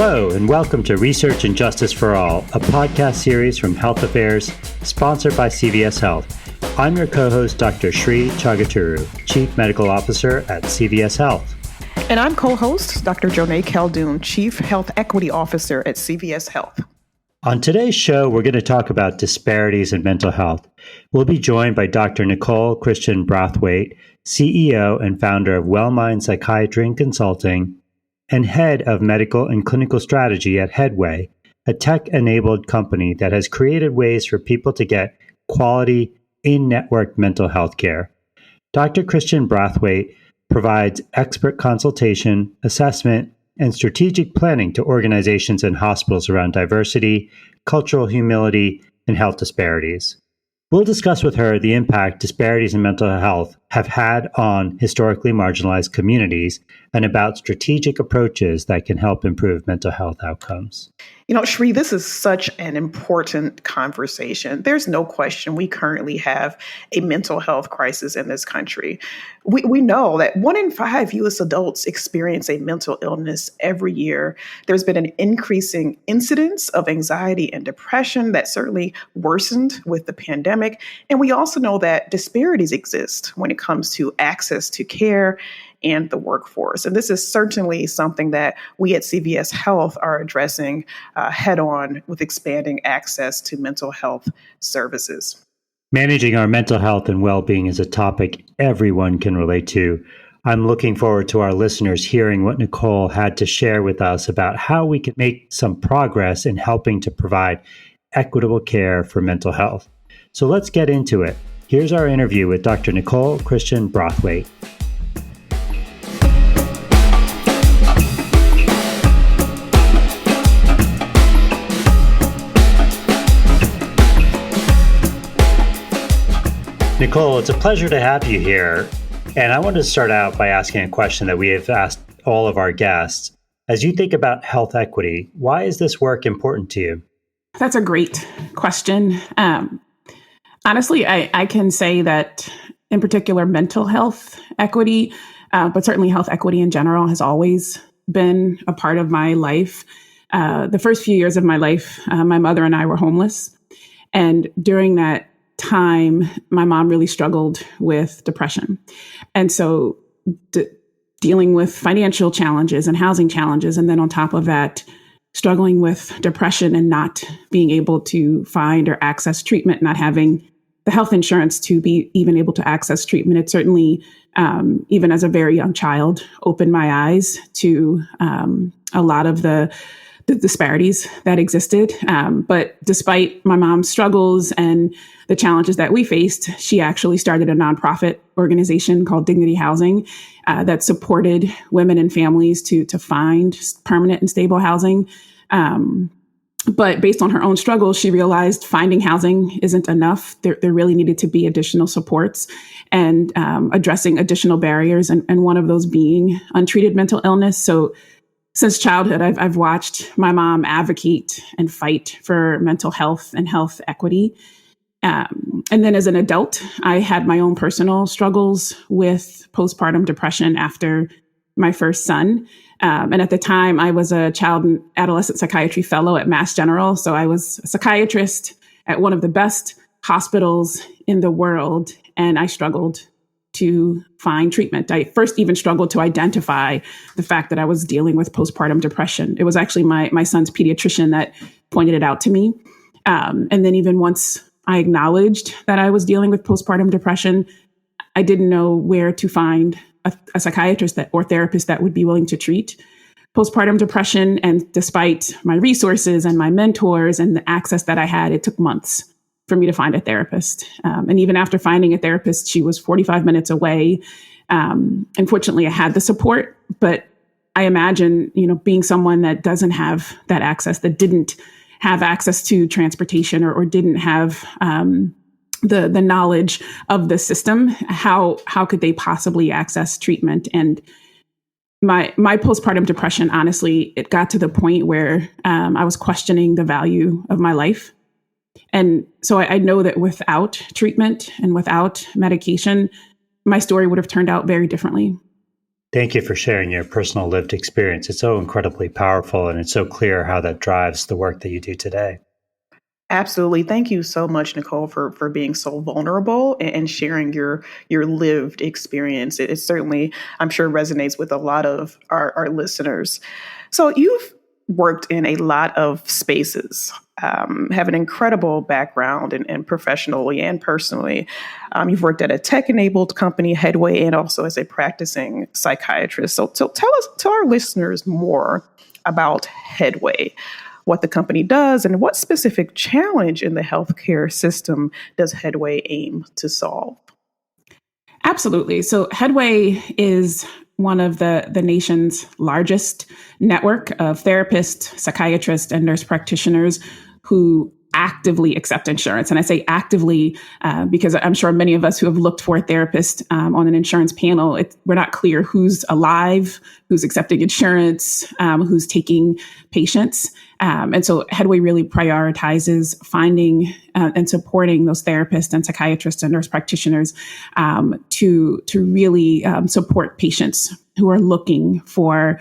Hello, and welcome to Research and Justice for All, a podcast series from Health Affairs, sponsored by CVS Health. I'm your co-host, Dr. Sree Chaguturu, Chief Medical Officer at CVS Health. And I'm co-host, Dr. Joneigh Khaldun, Chief Health Equity Officer at CVS Health. On today's show, we're going to talk about disparities in mental health. We'll be joined by Dr. Nicole Christian-Brathwaite, CEO and founder of WellMind Psychiatry and Consulting, and head of medical and clinical strategy at Headway, a tech-enabled company that has created ways for people to get quality in-network mental health care. Dr. Christian-Brathwaite provides expert consultation, assessment, and strategic planning to organizations and hospitals around diversity, cultural humility, and health disparities. We'll discuss with her the impact disparities in mental health have had on historically marginalized communities and about strategic approaches that can help improve mental health outcomes. You know, Sree, this is such an important conversation. There's no question we currently have a mental health crisis in this country. We know that 1 in 5 U.S. adults experience a mental illness every year. There's been an increasing incidence of anxiety and depression that certainly worsened with the pandemic. And we also know that disparities exist when it comes to access to care and the workforce. And this is certainly something that we at CVS Health are addressing head on with expanding access to mental health services. Managing our mental health and well-being is a topic everyone can relate to. I'm looking forward to our listeners hearing what Nicole had to share with us about how we can make some progress in helping to provide equitable care for mental health. So let's get into it. Here's our interview with Dr. Nicole Christian-Brathwaite. Nicole, it's a pleasure to have you here. And I wanted to start out by asking a question that we have asked all of our guests. As you think about health equity, why is this work important to you? That's a great question. Honestly, I can say that in particular, mental health equity, but certainly health equity in general has always been a part of my life. The first few years of my life, my mother and I were homeless. And during that time, my mom really struggled with depression. And so dealing with financial challenges and housing challenges, and then on top of that, struggling with depression and not being able to find or access treatment, not having the health insurance to be even able to access treatment. It certainly, even as a very young child, opened my eyes to a lot of the disparities that existed. But despite my mom's struggles and the challenges that we faced, she actually started a nonprofit organization called Dignity Housing that supported women and families to find permanent and stable housing. But based on her own struggles, she realized finding housing isn't enough. There really needed to be additional supports and addressing additional barriers, and one of those being untreated mental illness. So since childhood, I've watched my mom advocate and fight for mental health and health equity. And then as an adult, I had my own personal struggles with postpartum depression after my first son. And at the time, I was a child and adolescent psychiatry fellow at Mass General. So I was a psychiatrist at one of the best hospitals in the world, and I struggled to find treatment. I first even struggled to identify the fact that I was dealing with postpartum depression. It was actually my son's pediatrician that pointed it out to me. And then even once I acknowledged that I was dealing with postpartum depression, I didn't know where to find a psychiatrist or therapist that would be willing to treat postpartum depression. And despite my resources and my mentors and the access that I had, it took months for me to find a therapist. And even after finding a therapist, she was 45 minutes away. Unfortunately, I had the support, but I imagine, being someone that doesn't have that access, that didn't have access to transportation or didn't have the knowledge of the system, how could they possibly access treatment? And my postpartum depression, honestly, it got to the point where I was questioning the value of my life. And so I know that without treatment and without medication, my story would have turned out very differently. Thank you for sharing your personal lived experience. It's so incredibly powerful, and it's so clear how that drives the work that you do today. Absolutely. Thank you so much, Nicole, for being so vulnerable and sharing your lived experience. It certainly, I'm sure, resonates with a lot of our listeners. So you've worked in a lot of spaces, have an incredible background and professionally and personally. You've worked at a tech-enabled company, Headway, and also as a practicing psychiatrist. So tell our listeners more about Headway, what the company does, and what specific challenge in the healthcare system does Headway aim to solve? Absolutely. So Headway is one of the nation's largest network of therapists, psychiatrists, and nurse practitioners who actively accept insurance. And I say actively because I'm sure many of us who have looked for a therapist on an insurance panel, we're not clear who's alive, who's accepting insurance, who's taking patients. And so Headway really prioritizes finding and supporting those therapists and psychiatrists and nurse practitioners to really support patients who are looking for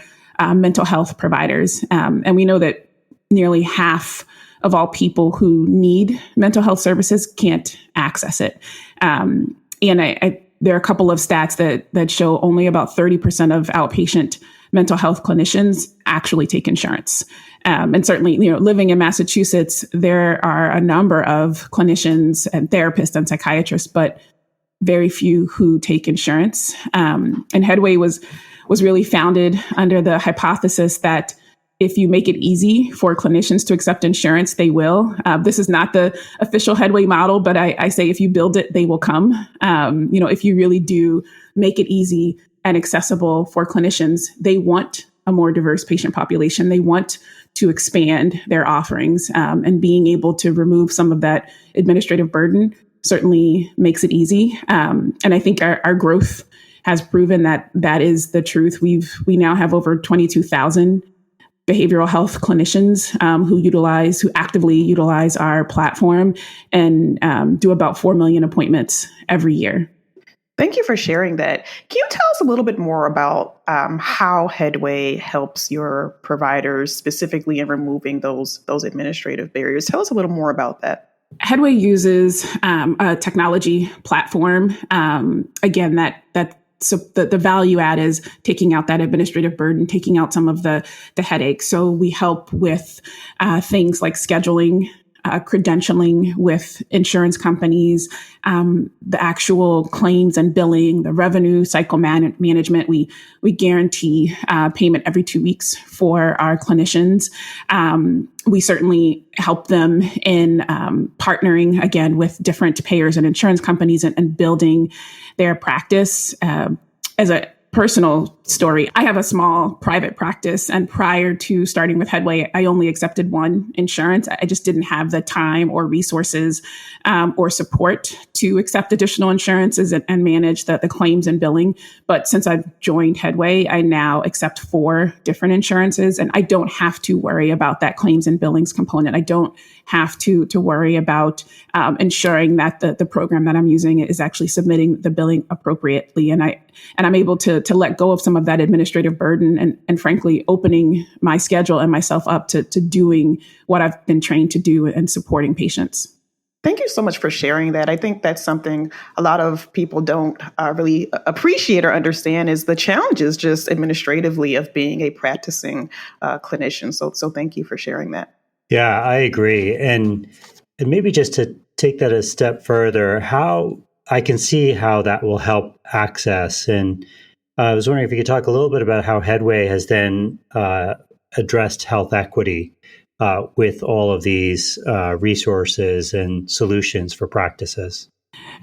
mental health providers. And we know that nearly half of all people who need mental health services can't access it. And there are a couple of stats that show only about 30% of outpatient mental health clinicians actually take insurance. And certainly, living in Massachusetts, there are a number of clinicians and therapists and psychiatrists, but very few who take insurance. And Headway was really founded under the hypothesis that if you make it easy for clinicians to accept insurance, they will. This is not the official Headway model, but I say if you build it, they will come. If you really do make it easy and accessible for clinicians, they want a more diverse patient population. They want to expand their offerings, and being able to remove some of that administrative burden certainly makes it easy. And I think our growth has proven that is the truth. We now have over 22,000 behavioral health clinicians who actively utilize our platform and do about 4 million appointments every year. Thank you for sharing that. Can you tell us a little bit more about how Headway helps your providers, specifically in removing those administrative barriers? Tell us a little more about that. Headway uses a technology platform. Again, so the value add is taking out that administrative burden, taking out some of the headaches. So we help with things like scheduling, credentialing with insurance companies, the actual claims and billing, the revenue cycle management. We guarantee payment every 2 weeks for our clinicians. We certainly help them in partnering, again, with different payers and insurance companies and building their practice. As a personal story, I have a small private practice, and prior to starting with Headway, I only accepted one insurance. I just didn't have the time or resources or support to accept additional insurances and manage the claims and billing. But since I've joined Headway, I now accept 4 different insurances, and I don't have to worry about that claims and billings component. I don't have to worry about ensuring that the program that I'm using is actually submitting the billing appropriately. And I'm able to let go of some of that administrative burden and frankly, opening my schedule and myself up to doing what I've been trained to do and supporting patients. Thank you so much for sharing that. I think that's something a lot of people don't really appreciate or understand is the challenges just administratively of being a practicing clinician. So thank you for sharing that. Yeah, I agree. And maybe just to take that a step further, how I can see how that will help access. And I was wondering if you could talk a little bit about how Headway has then addressed health equity with all of these resources and solutions for practices.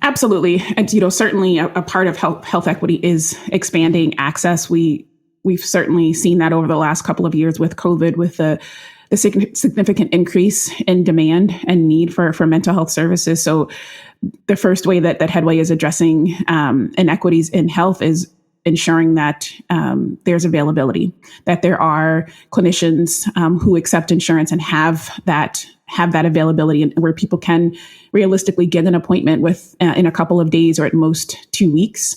Absolutely. And, certainly a part of health equity is expanding access. We've certainly seen that over the last couple of years with COVID, with the significant increase in demand and need for mental health services. So the first way that Headway is addressing inequities in health is ensuring that there's availability, that there are clinicians who accept insurance and have that have that availability and where people can realistically get an appointment with in a couple of days or at most 2 weeks.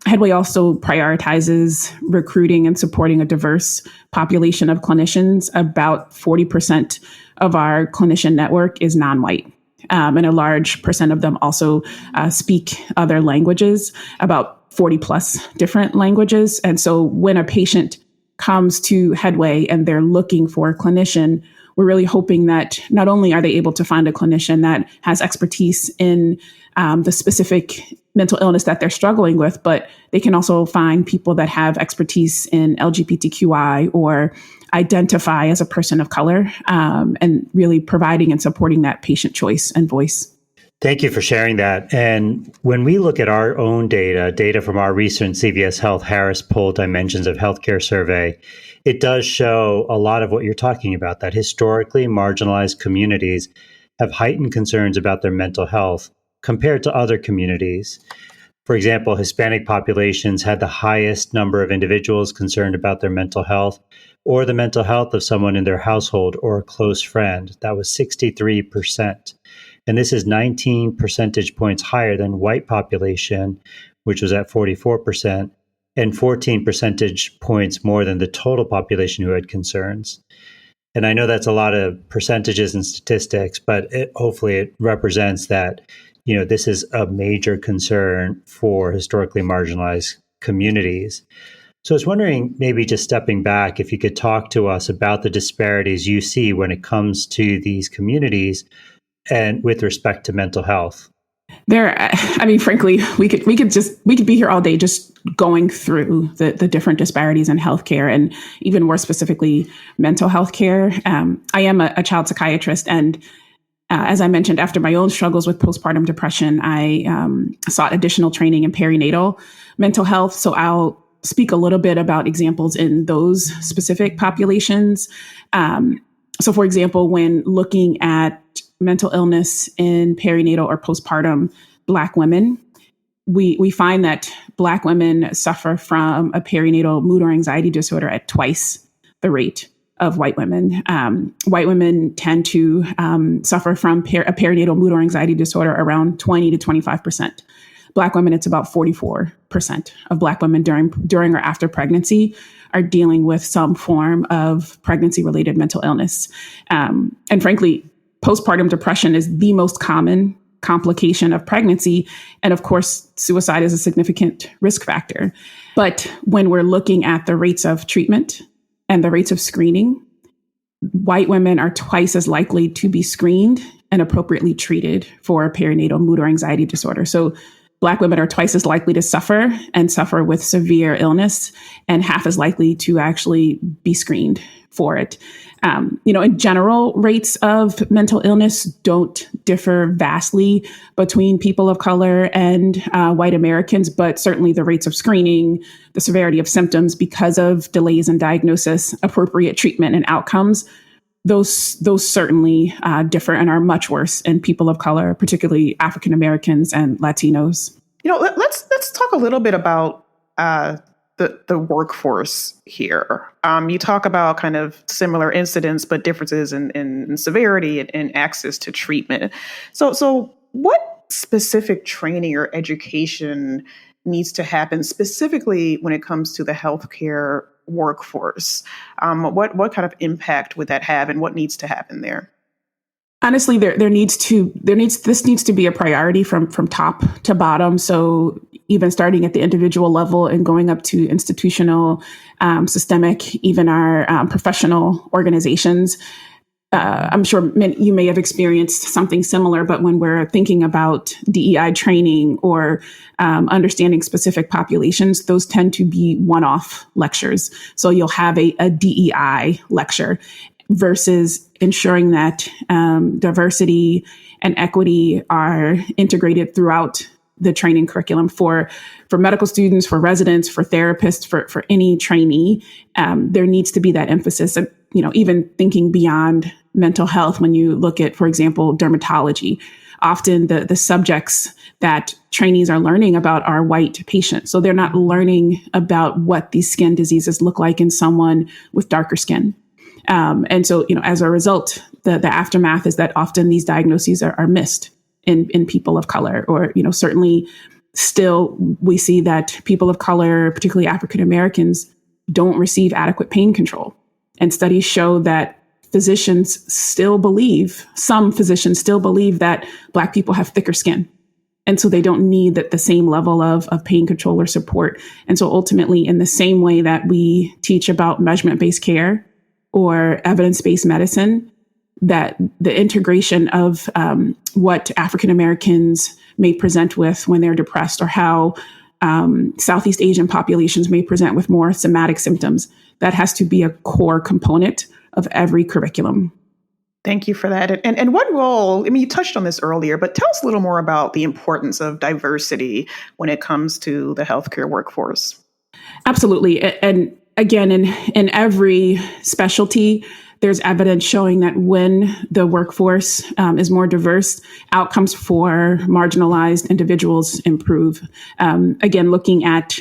Headway also prioritizes recruiting and supporting a diverse population of clinicians. About 40% of our clinician network is non-white. And a large percent of them also speak other languages, about 40 plus different languages. And so when a patient comes to Headway and they're looking for a clinician, we're really hoping that not only are they able to find a clinician that has expertise in the specific mental illness that they're struggling with, but they can also find people that have expertise in LGBTQI or identify as a person of color, and really providing and supporting that patient choice and voice. Thank you for sharing that. And when we look at our own data from our recent CVS Health Harris Poll Dimensions of Healthcare survey, it does show a lot of what you're talking about, that historically marginalized communities have heightened concerns about their mental health compared to other communities. For example, Hispanic populations had the highest number of individuals concerned about their mental health or the mental health of someone in their household or a close friend. That was 63%. And this is 19 percentage points higher than white population, which was at 44%, and 14 percentage points more than the total population who had concerns. And I know that's a lot of percentages and statistics, but hopefully it represents that, this is a major concern for historically marginalized communities. So I was wondering, maybe just stepping back, if you could talk to us about the disparities you see when it comes to these communities and with respect to mental health. Frankly, we could be here all day just going through the different disparities in healthcare and even more specifically mental health care. I am a child psychiatrist, and as I mentioned, after my own struggles with postpartum depression, I sought additional training in perinatal mental health. So I'll speak a little bit about examples in those specific populations. So for example, when looking at mental illness in perinatal or postpartum Black women, we find that Black women suffer from a perinatal mood or anxiety disorder at twice the rate of white women. White women tend to suffer from a perinatal mood or anxiety disorder around 20 to 25%. Black women, it's about 44% of Black women during or after pregnancy are dealing with some form of pregnancy-related mental illness. And frankly, postpartum depression is the most common complication of pregnancy. And of course, suicide is a significant risk factor. But when we're looking at the rates of treatment and the rates of screening, white women are twice as likely to be screened and appropriately treated for a perinatal mood or anxiety disorder. So Black women are twice as likely to suffer with severe illness and half as likely to actually be screened for it. In general, rates of mental illness don't differ vastly between people of color and white Americans, but certainly the rates of screening, the severity of symptoms because of delays in diagnosis, appropriate treatment and outcomes, those certainly differ and are much worse in people of color, particularly African Americans and Latinos. Let's talk a little bit about the workforce here. You talk about kind of similar incidents, but differences in severity and access to treatment. So what specific training or education needs to happen specifically when it comes to the healthcare workforce? What kind of impact would that have, and what needs to happen there? Honestly, this needs to be a priority from top to bottom. So even starting at the individual level and going up to institutional, systemic, even our professional organizations. I'm sure you may have experienced something similar, but when we're thinking about DEI training or understanding specific populations, those tend to be one-off lectures. So you'll have a DEI lecture versus ensuring that diversity and equity are integrated throughout the training curriculum for medical students, for residents, for therapists, for any trainee. There needs to be that emphasis. And, even thinking beyond mental health, when you look at, for example, dermatology, often the subjects that trainees are learning about are white patients. So they're not learning about what these skin diseases look like in someone with darker skin. And so, as a result, the aftermath is that often these diagnoses are missed in people of color, or, certainly still we see that people of color, particularly African Americans, don't receive adequate pain control. And studies show that some physicians still believe that Black people have thicker skin. And so they don't need the same level of pain control or support. And so ultimately, in the same way that we teach about measurement-based care or evidence-based medicine, that the integration of what African Americans may present with when they're depressed, or how Southeast Asian populations may present with more somatic symptoms, that has to be a core component of every curriculum. Thank you for that. And what role, you touched on this earlier, but tell us a little more about the importance of diversity when it comes to the healthcare workforce. Absolutely. And again, in every specialty, there's evidence showing that when the workforce is more diverse, outcomes for marginalized individuals improve. Again, looking at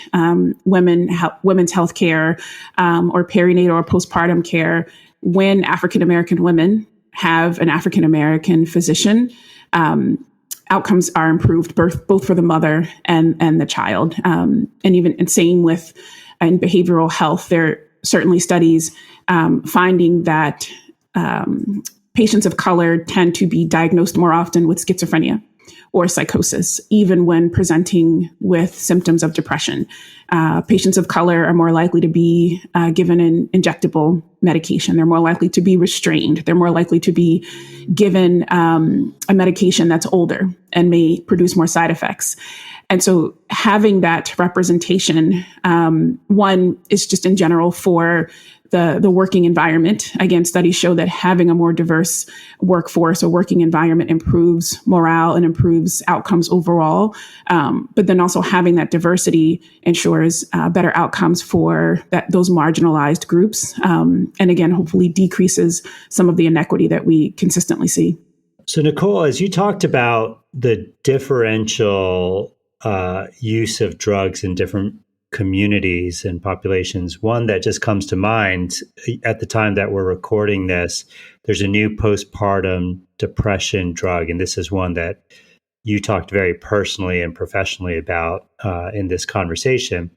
women's health care or perinatal or postpartum care, when African American women have an African American physician, outcomes are improved both for the mother and the child. And same with in behavioral health, there are certainly studies finding that patients of color tend to be diagnosed more often with schizophrenia or psychosis, even when presenting with symptoms of depression. Patients of color are more likely to be given an injectable medication. They're more likely to be restrained. They're more likely to be given a medication that's older and may produce more side effects. And so having that representation, one is just in general for the working environment. Again, studies show that having a more diverse workforce or working environment improves morale and improves outcomes overall. But then also having that diversity ensures better outcomes for those marginalized groups. And again, hopefully decreases some of the inequity that we consistently see. So Nicole, as you talked about the differential use of drugs in different communities and populations, one that just comes to mind at the time that we're recording this, there's a new postpartum depression drug. And this is one that you talked very personally and professionally about in this conversation.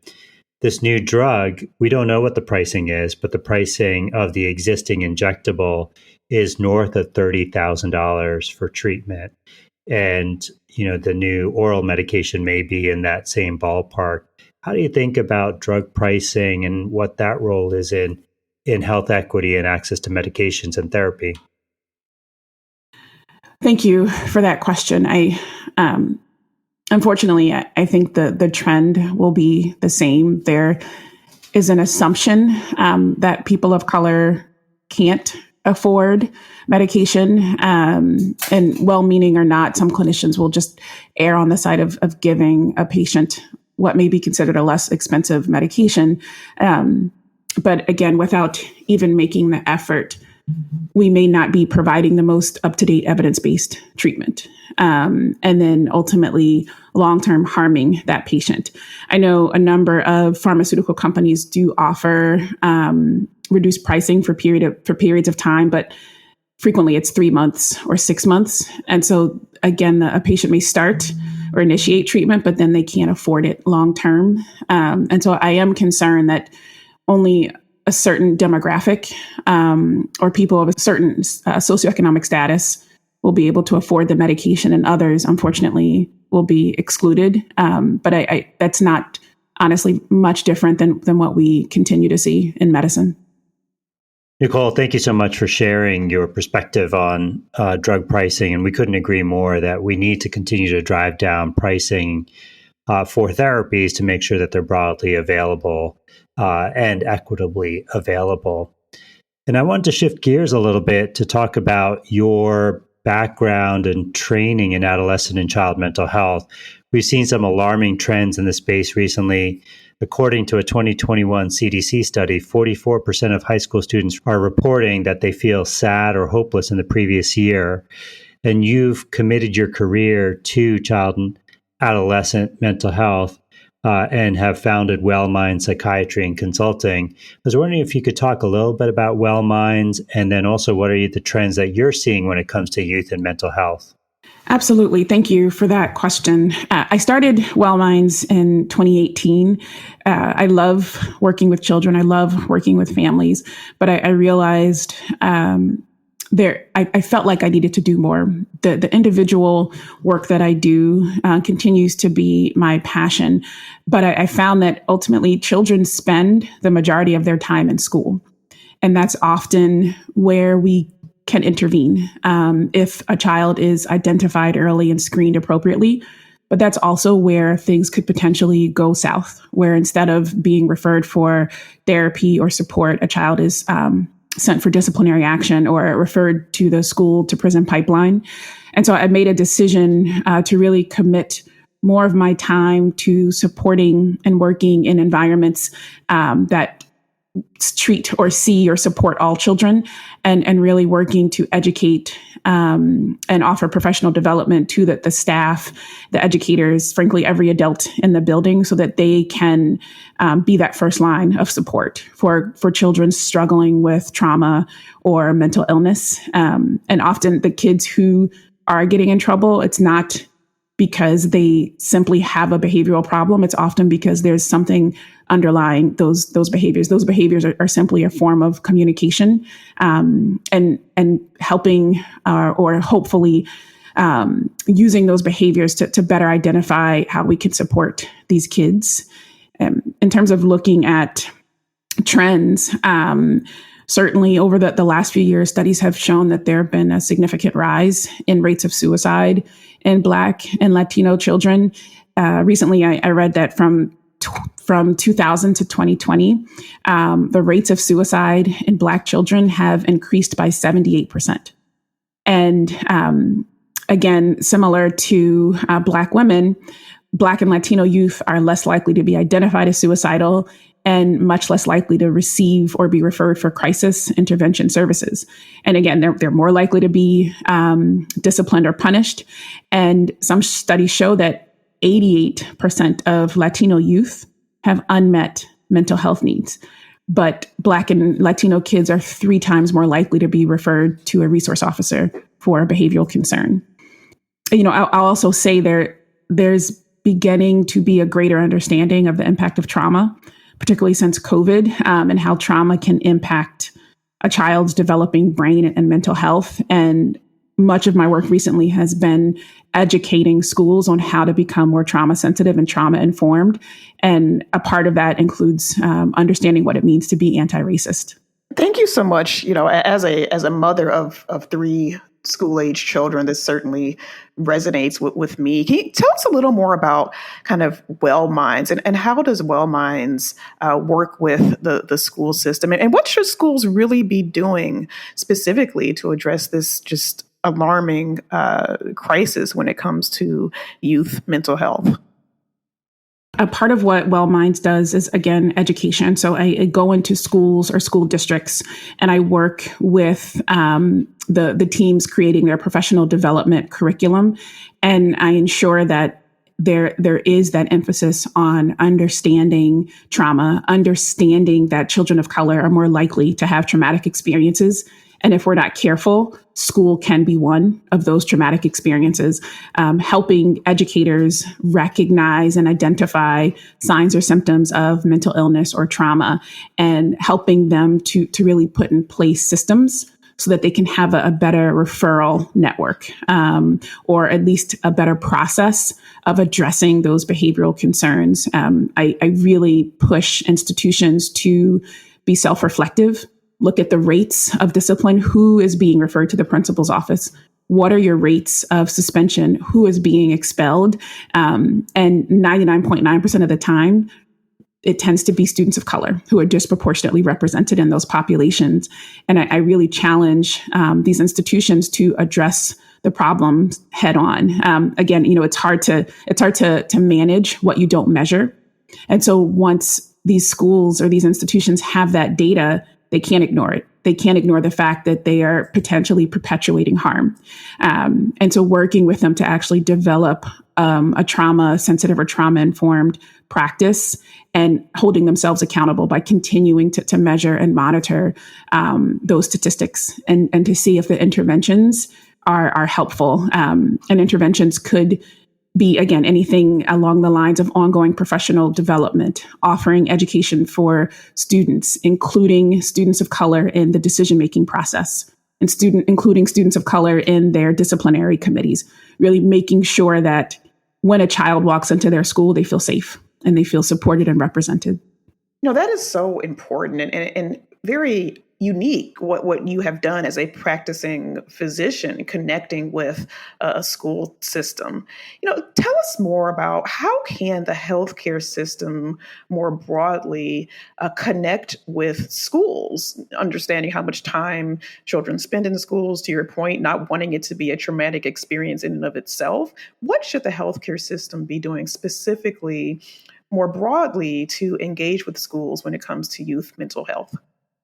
This new drug, we don't know what the pricing is, but the pricing of the existing injectable is north of $30,000 for treatment. And, the new oral medication may be in that same ballpark. How do you think about drug pricing and what that role is in health equity and access to medications and therapy? Thank you for that question. Unfortunately, I think the trend will be the same. There is an assumption that people of color can't afford medication, and well-meaning or not, some clinicians will just err on the side of giving a patient what may be considered a less expensive medication. But again, without even making the effort, we may not be providing the most up-to-date evidence-based treatment. And then ultimately long-term harming that patient. I know a number of pharmaceutical companies do offer reduced pricing for periods of time, but frequently it's 3 months or 6 months. And so again, a patient may start or initiate treatment, but then they can't afford it long-term. And so I am concerned that only a certain demographic or people of a certain socioeconomic status will be able to afford the medication, and others, unfortunately, will be excluded. But that's not honestly much different than what we continue to see in medicine. Nicole, thank you so much for sharing your perspective on drug pricing. And we couldn't agree more that we need to continue to drive down pricing for therapies to make sure that they're broadly available and equitably available. And I wanted to shift gears a little bit to talk about your background and training in adolescent and child mental health. We've seen some alarming trends in the space recently. According to a 2021 CDC study, 44% of high school students are reporting that they feel sad or hopeless in the previous year. And you've committed your career to child and adolescent mental health. and have founded Wellmind Psychiatry and Consulting. I was wondering if you could talk a little bit about Wellminds, and then also what are the trends that you're seeing when it comes to youth and mental health? Absolutely. Thank you for that question. I started Wellminds in 2018. I love working with children. I love working with families, but I realized I felt like I needed to do more. The individual work that I do continues to be my passion, but I found that ultimately children spend the majority of their time in school, and that's often where we can intervene if a child is identified early and screened appropriately. But that's also where things could potentially go south, where instead of being referred for therapy or support, a child is sent for disciplinary action or referred to the school to prison pipeline. And so I made a decision to really commit more of my time to supporting and working in environments that treat or see or support all children, and really working to educate and offer professional development to the staff, the educators, frankly, every adult in the building, so that they can be that first line of support for children struggling with trauma or mental illness. And often the kids who are getting in trouble, it's not because they simply have a behavioral problem. It's often because there's something underlying those behaviors. Those behaviors are simply a form of communication, and helping or hopefully using those behaviors to better identify how we can support these kids. In terms of looking at trends, certainly over the last few years, studies have shown that there have been a significant rise in rates of suicide in Black and Latino children. Recently, I read that from 2000 to 2020, the rates of suicide in Black children have increased by 78%. And again, similar to Black women, Black and Latino youth are less likely to be identified as suicidal and much less likely to receive or be referred for crisis intervention services. And again, they're more likely to be disciplined or punished. And some studies show that 88% of Latino youth have unmet mental health needs. But Black and Latino kids are 3 times more likely to be referred to a resource officer for a behavioral concern. You know, I'll also say there's beginning to be a greater understanding of the impact of trauma, particularly since COVID, and how trauma can impact a child's developing brain and mental health. And much of my work recently has been educating schools on how to become more trauma sensitive and trauma informed. And a part of that includes understanding what it means to be anti-racist. Thank you so much. You know, as a mother of 3 school-age children, this certainly resonates with me. Can you tell us a little more about kind of Wellminds and how does Wellminds work with the school system? And what should schools really be doing specifically to address this just alarming crisis when it comes to youth mental health? A part of what Wellminds does is, again, education. So I go into schools or school districts and I work with the teams creating their professional development curriculum. And I ensure that there is that emphasis on understanding trauma, understanding that children of color are more likely to have traumatic experiences. And if we're not careful, school can be one of those traumatic experiences. Helping educators recognize and identify signs or symptoms of mental illness or trauma, and helping them to really put in place systems so that they can have a better referral network, or at least a better process of addressing those behavioral concerns. I really push institutions to be self-reflective. Look at the rates of discipline. Who is being referred to the principal's office? What are your rates of suspension? Who is being expelled? And 99.9% of the time, it tends to be students of color who are disproportionately represented in those populations. And I really challenge these institutions to address the problems head on. Again, you know, it's hard to manage what you don't measure. And so once these schools or these institutions have that data, they can't ignore it. they can't ignore the fact that they are potentially perpetuating harm. And so working with them to actually develop a trauma-sensitive or trauma-informed practice and holding themselves accountable by continuing to measure and monitor those statistics and to see if the interventions are helpful. And interventions could be, again, anything along the lines of ongoing professional development, offering education for students, including students of color in the decision-making process, and including students of color in their disciplinary committees, really making sure that when a child walks into their school, they feel safe and they feel supported and represented. That is so important and very unique what you have done as a practicing physician connecting with a school system. Tell us more about how can the healthcare system more broadly connect with schools, understanding how much time children spend in the schools, to your point, not wanting it to be a traumatic experience in and of itself. What should the healthcare system be doing specifically more broadly to engage with schools when it comes to youth mental health?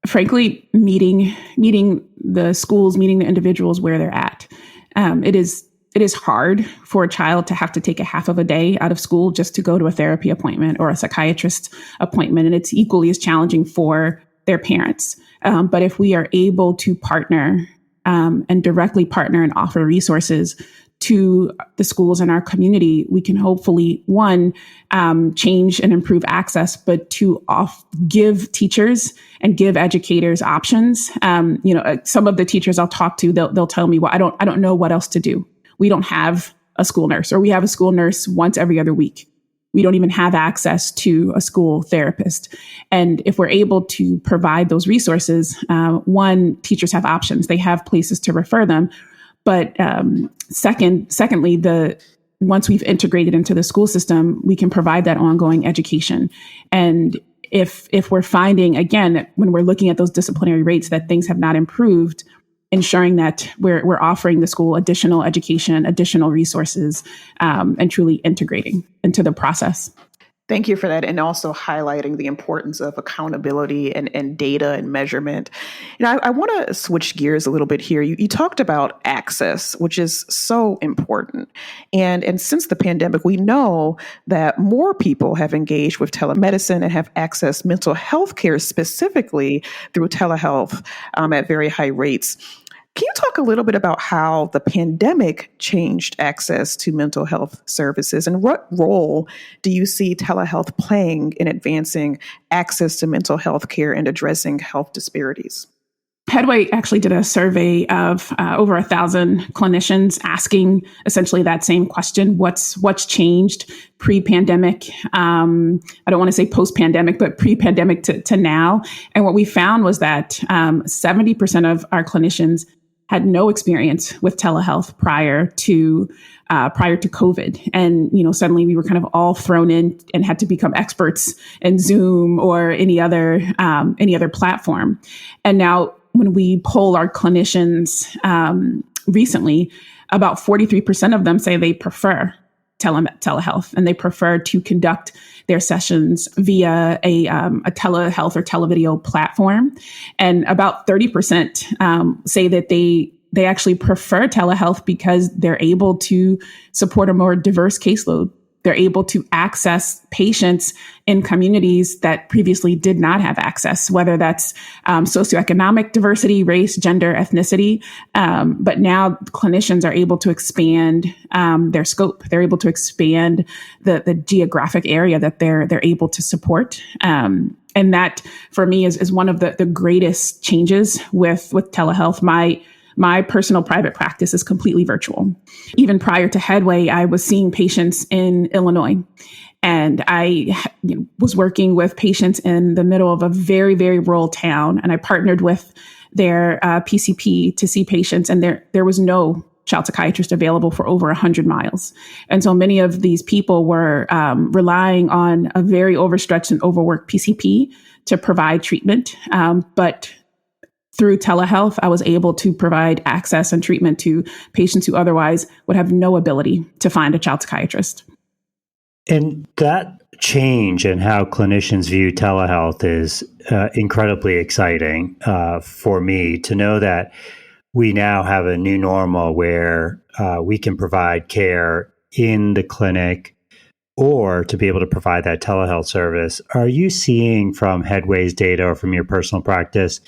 Frankly, meeting the schools, meeting the individuals where they're at. It is hard for a child to have to take a half of a day out of school just to go to a therapy appointment or a psychiatrist appointment. And it's equally as challenging for their parents. But if we are able to partner and directly partner and offer resources to the schools in our community, we can hopefully, one, change and improve access, but two, give teachers and give educators options. Some of the teachers I'll talk to, they'll tell me, well, I don't know what else to do. We don't have a school nurse, or we have a school nurse once every other week. We don't even have access to a school therapist. And if we're able to provide those resources, one, teachers have options. They have places to refer them. But secondly, once we've integrated into the school system, we can provide that ongoing education. And if we're finding, again, that when we're looking at those disciplinary rates, that things have not improved, ensuring that we're offering the school additional education, additional resources, and truly integrating into the process. Thank you for that. And also highlighting the importance of accountability and data and measurement. I want to switch gears a little bit here. You talked about access, which is so important. And since the pandemic, we know that more people have engaged with telemedicine and have accessed mental health care specifically through telehealth at very high rates. Can you talk a little bit about how the pandemic changed access to mental health services, and what role do you see telehealth playing in advancing access to mental health care and addressing health disparities? Headway actually did a survey of over 1,000 clinicians asking essentially that same question: what's changed pre-pandemic? I don't want to say post-pandemic, but pre-pandemic to now. And what we found was that 70% of our clinicians had no experience with telehealth prior to COVID. And, suddenly we were kind of all thrown in and had to become experts in Zoom or any other platform. And now when we poll our clinicians recently, about 43% of them say they prefer telehealth, and they prefer to conduct their sessions via a telehealth or televideo platform. And about 30% say that they actually prefer telehealth because they're able to support a more diverse caseload. They're able to access patients in communities that previously did not have access, whether that's socioeconomic diversity, race, gender, ethnicity. But now clinicians are able to expand their scope. They're able to expand the geographic area that they're able to support. And that, for me, is one of the greatest changes with telehealth. My personal private practice is completely virtual. Even prior to Headway, I was seeing patients in Illinois, and I was working with patients in the middle of a very, very rural town. And I partnered with their PCP to see patients, and there was no child psychiatrist available for over 100 miles. And so many of these people were relying on a very overstretched and overworked PCP to provide treatment. But through telehealth, I was able to provide access and treatment to patients who otherwise would have no ability to find a child psychiatrist. And that change in how clinicians view telehealth is incredibly exciting for me to know that we now have a new normal where we can provide care in the clinic or to be able to provide that telehealth service. Are you seeing from Headway's data or from your personal practice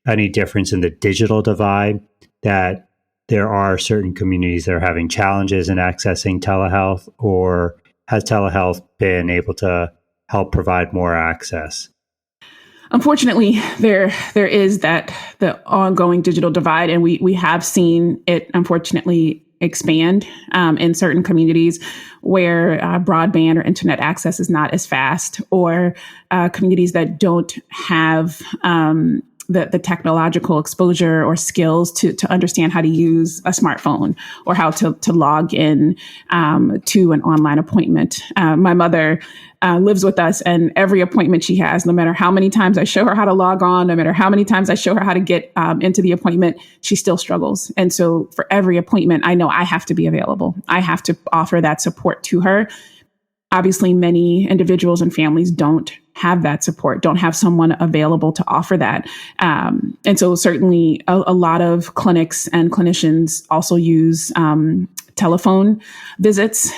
any difference in the digital divide, that there are certain communities that are having challenges in accessing telehealth, or has telehealth been able to help provide more access? Unfortunately, there is the ongoing digital divide, and we have seen it unfortunately expand in certain communities where broadband or internet access is not as fast, or communities that don't have the technological exposure or skills to understand how to use a smartphone or how to log in to an online appointment. My mother lives with us, and every appointment she has, no matter how many times I show her how to log on, no matter how many times I show her how to get into the appointment, she still struggles. And so for every appointment, I know I have to be available. I have to offer that support to her. Obviously, many individuals and families don't have that support, don't have someone available to offer that. And so certainly a lot of clinics and clinicians also use telephone visits.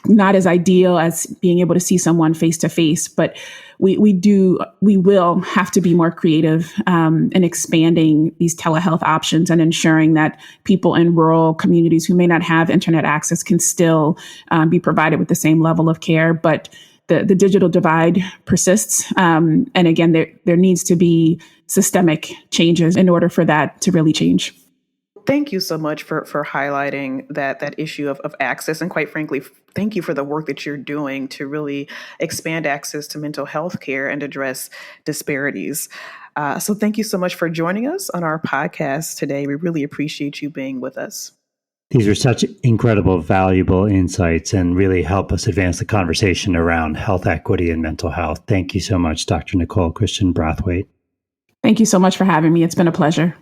Not as ideal as being able to see someone face to face, but we will have to be more creative in expanding these telehealth options and ensuring that people in rural communities who may not have internet access can still be provided with the same level of care. But the digital divide persists. And again, there needs to be systemic changes in order for that to really change. Thank you so much for highlighting that issue of access. And quite frankly, thank you for the work that you're doing to really expand access to mental health care and address disparities. So thank you so much for joining us on our podcast today. We really appreciate you being with us. These are such incredible, valuable insights and really help us advance the conversation around health equity and mental health. Thank you so much, Dr. Nicole Christian-Brathwaite. Thank you so much for having me. It's been a pleasure.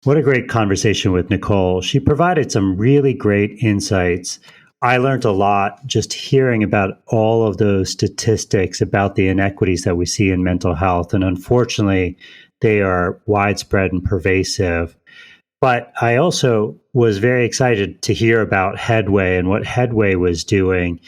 What a great conversation with Nicole. She provided some really great insights. I learned a lot just hearing about all of those statistics about the inequities that we see in mental health. And unfortunately, they are widespread and pervasive. But I also was very excited to hear about Headway and what Headway was doing.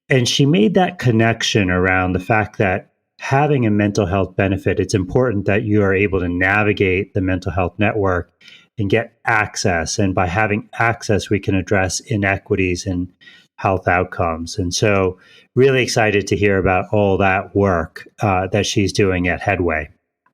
And she made that connection around the fact that having a mental health benefit, it's important that you are able to navigate the mental health network and get access. And by having access, we can address inequities in health outcomes. And so really excited to hear about all that work that she's doing at Headway.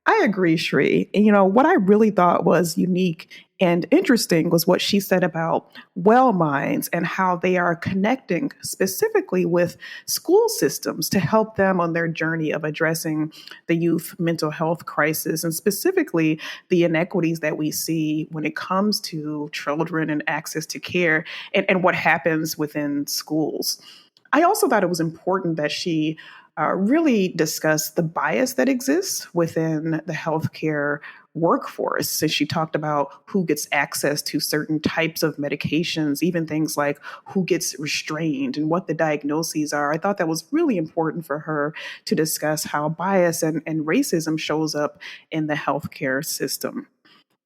I agree, Sree. And what I really thought was unique and interesting was what she said about well minds and how they are connecting specifically with school systems to help them on their journey of addressing the youth mental health crisis, and specifically the inequities that we see when it comes to children and access to care and what happens within schools. I also thought it was important that she really discussed the bias that exists within the healthcare workforce. So she talked about who gets access to certain types of medications, even things like who gets restrained and what the diagnoses are. I thought that was really important for her to discuss how bias and racism shows up in the healthcare system.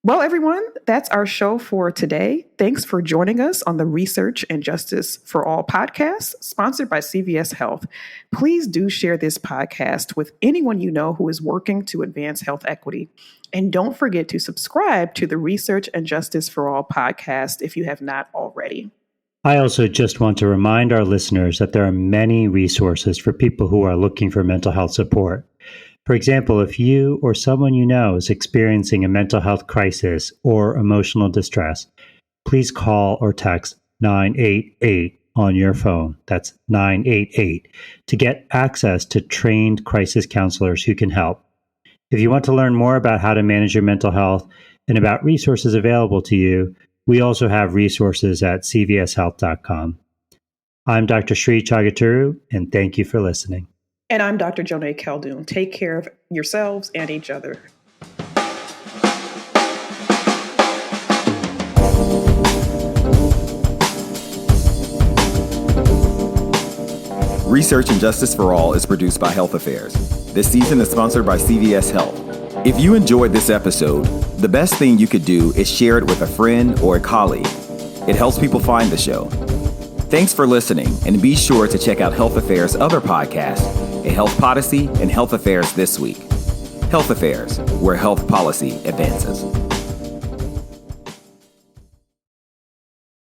Well, everyone, that's our show for today. Thanks for joining us on the Research and Justice for All podcast, sponsored by CVS Health. Please do share this podcast with anyone you know who is working to advance health equity. And don't forget to subscribe to the Research and Justice for All podcast if you have not already. I also just want to remind our listeners that there are many resources for people who are looking for mental health support. For example, if you or someone you know is experiencing a mental health crisis or emotional distress, please call or text 988 on your phone. That's 988 to get access to trained crisis counselors who can help. If you want to learn more about how to manage your mental health and about resources available to you, we also have resources at cvshealth.com. I'm Dr. Sree Chaguturu, and thank you for listening. And I'm Dr. Joneigh Khaldun. Take care of yourselves and each other. Research and Justice for All is produced by Health Affairs. This season is sponsored by CVS Health. If you enjoyed this episode, the best thing you could do is share it with a friend or a colleague. It helps people find the show. Thanks for listening, and be sure to check out Health Affairs' other podcasts, A Health Policy and Health Affairs This Week. Health Affairs, where health policy advances.